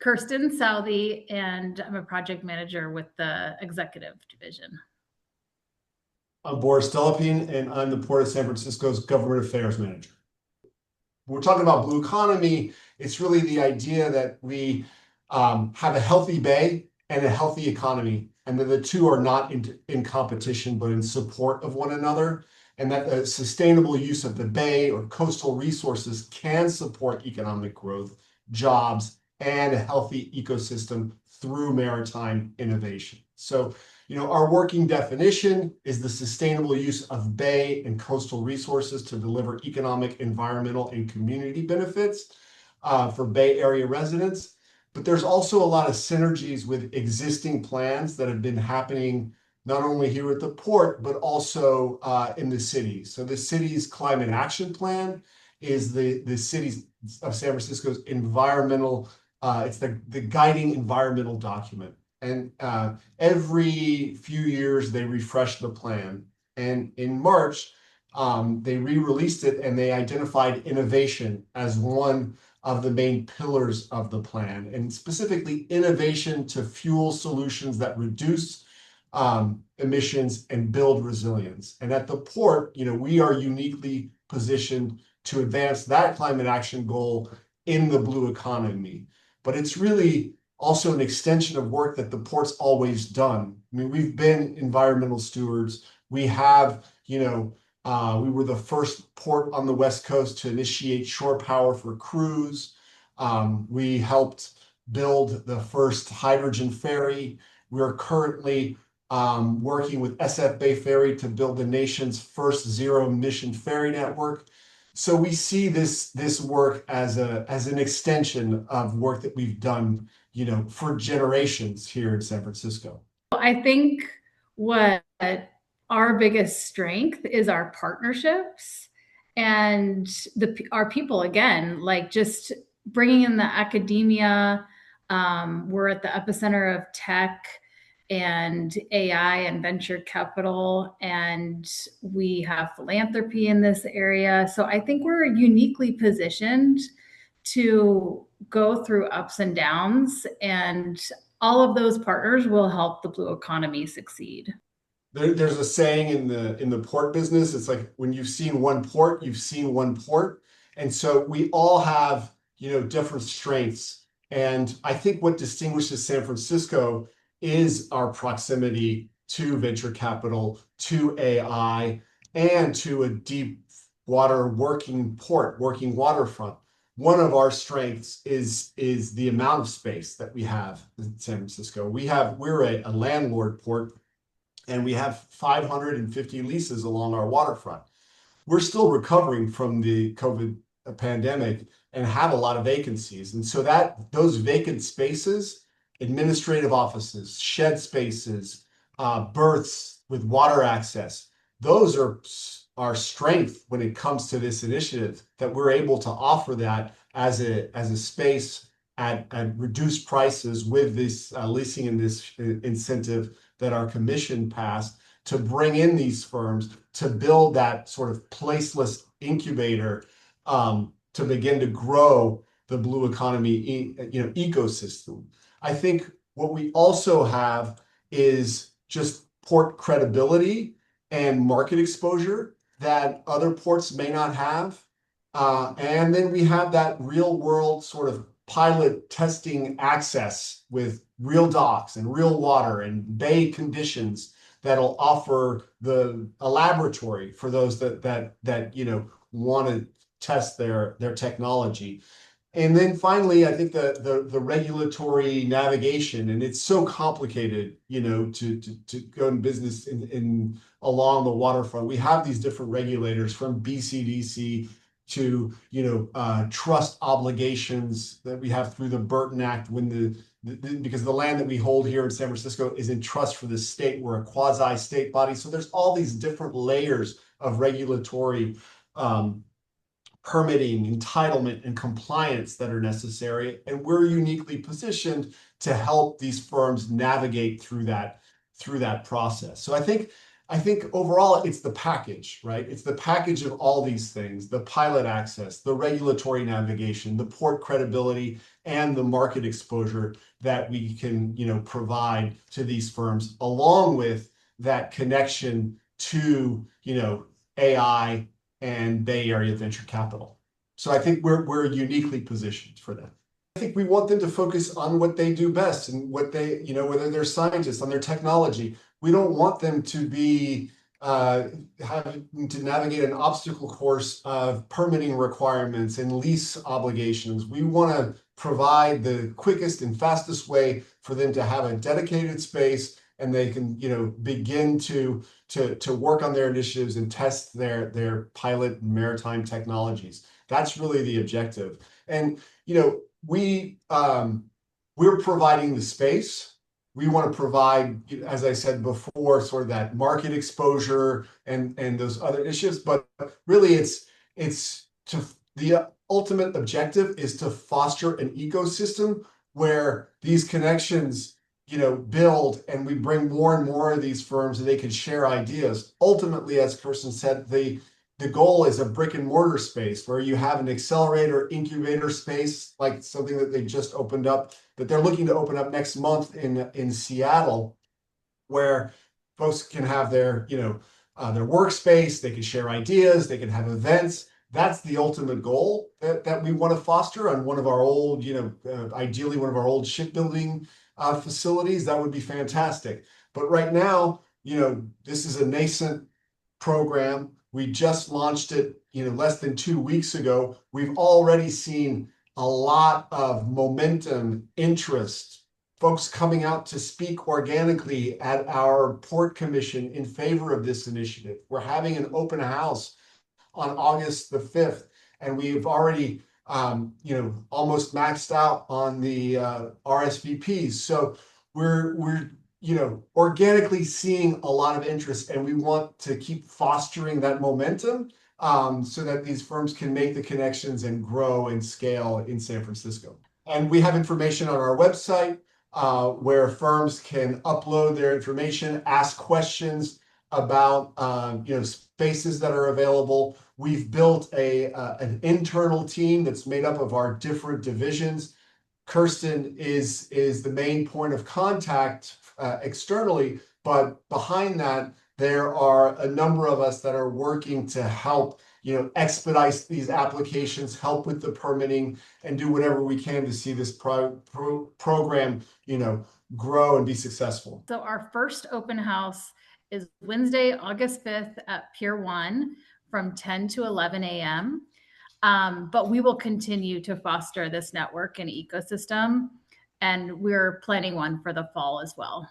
Kirstin, Southey, and I'm a project manager with the executive division. I'm Boris Delepine, and I'm the Port of San Francisco's Government Affairs Manager. When we're talking about blue economy, it's really the idea that we have a healthy bay and a healthy economy, and that the two are not in competition, but in support of one another, and that the sustainable use of the bay or coastal resources can support economic growth, jobs, and a healthy ecosystem through maritime innovation. So, our working definition is the sustainable use of bay and coastal resources to deliver economic, environmental, and community benefits for Bay Area residents. But there's also a lot of synergies with existing plans that have been happening not only here at the port, but also in the city. So the city's climate action plan is the city of San Francisco's environmental, it's the guiding environmental document. And every few years, they refresh the plan. And in March, they re-released it and they identified innovation as one of the main pillars of the plan, and specifically innovation to fuel solutions that reduce emissions and build resilience. And at the port, we are uniquely positioned to advance that climate action goal in the blue economy. But it's really also an extension of work that the port's always done. I mean, we've been environmental stewards. We have, we were the first port on the West Coast to initiate shore power for cruise. We helped build the first hydrogen ferry. We're currently working with SF Bay Ferry to build the nation's first zero-emission ferry network. So we see this work as an extension of work that we've done, for generations here in San Francisco. I think what our biggest strength is our partnerships and our people, again, like just bringing in the academia. We're at the epicenter of tech and AI and venture capital, and we have philanthropy in this area. So I think we're uniquely positioned to go through ups and downs, and all of those partners will help the blue economy succeed. There's a saying in the port business. It's like when you've seen one port, you've seen one port. And so we all have, different strengths. And I think what distinguishes San Francisco is our proximity to venture capital, to AI, and to a deep water working port, working waterfront. One of our strengths is the amount of space that we have in San Francisco. We're a landlord port, and we have 550 leases along our waterfront. We're still recovering from the COVID pandemic and have a lot of vacancies. And so those vacant spaces, administrative offices, shed spaces, berths with water access, those are our strength when it comes to this initiative, that we're able to offer that as a space at reduced prices with this leasing and this incentive that our commission passed to bring in these firms to build that sort of placeless incubator to begin to grow the blue economy ecosystem. I think what we also have is just port credibility and market exposure that other ports may not have. And then we have that real world sort of pilot testing access with real docks and real water and bay conditions that'll offer a laboratory for those that want to test their technology. And then finally, I think the regulatory navigation, and it's so complicated, to go in business in along the waterfront. We have these different regulators from BCDC to trust obligations that we have through the Burton Act because the land that we hold here in San Francisco is in trust for the state. We're a quasi-state body. So there's all these different layers of regulatory permitting, entitlement, and compliance that are necessary. And we're uniquely positioned to help these firms navigate through that process. So I think I think overall it's the package, right? It's the package of all these things, the pilot access, the regulatory navigation, the port credibility, and the market exposure that we can, provide to these firms, along with that connection to, AI and Bay Area venture capital. So I think we're uniquely positioned for that. I think we want them to focus on what they do best and what they, whether they're scientists, on their technology. We don't want them to be having to navigate an obstacle course of permitting requirements and lease obligations. We want to provide the quickest and fastest way for them to have a dedicated space, and they can, begin to work on their initiatives and test their pilot maritime technologies. That's really the objective. And we're providing the space. We want to provide, as I said before, sort of that market exposure and those other issues. But really, it's to the ultimate objective is to foster an ecosystem where these connections, build, and we bring more and more of these firms and they can share ideas. Ultimately, as Kirstin said, the goal is a brick and mortar space where you have an accelerator incubator space, like something that they just opened up, that they're looking to open up next month in Seattle, where folks can have their workspace, they can share ideas, they can have events. That's the ultimate goal that we want to foster on one of our old, ideally one of our old shipbuilding facilities. That would be fantastic. But right now, this is a nascent program. We just launched it, less than 2 weeks ago. We've already seen a lot of momentum, interest, folks coming out to speak organically at our port commission in favor of this initiative. We're having an open house on August the 5th, and we've already, almost maxed out on the RSVPs. So we're organically seeing a lot of interest, and we want to keep fostering that momentum so that these firms can make the connections and grow and scale in San Francisco. And we have information on our website where firms can upload their information, ask questions about spaces that are available. We've built an internal team that's made up of our different divisions. Kirstin is the main point of contact externally, but behind that, there are a number of us that are working to help, expedite these applications, help with the permitting, and do whatever we can to see this program, grow and be successful. So our first open house is Wednesday, August 5th at Pier 1 from 10 to 11 a.m. But we will continue to foster this network and ecosystem, and we're planning one for the fall as well.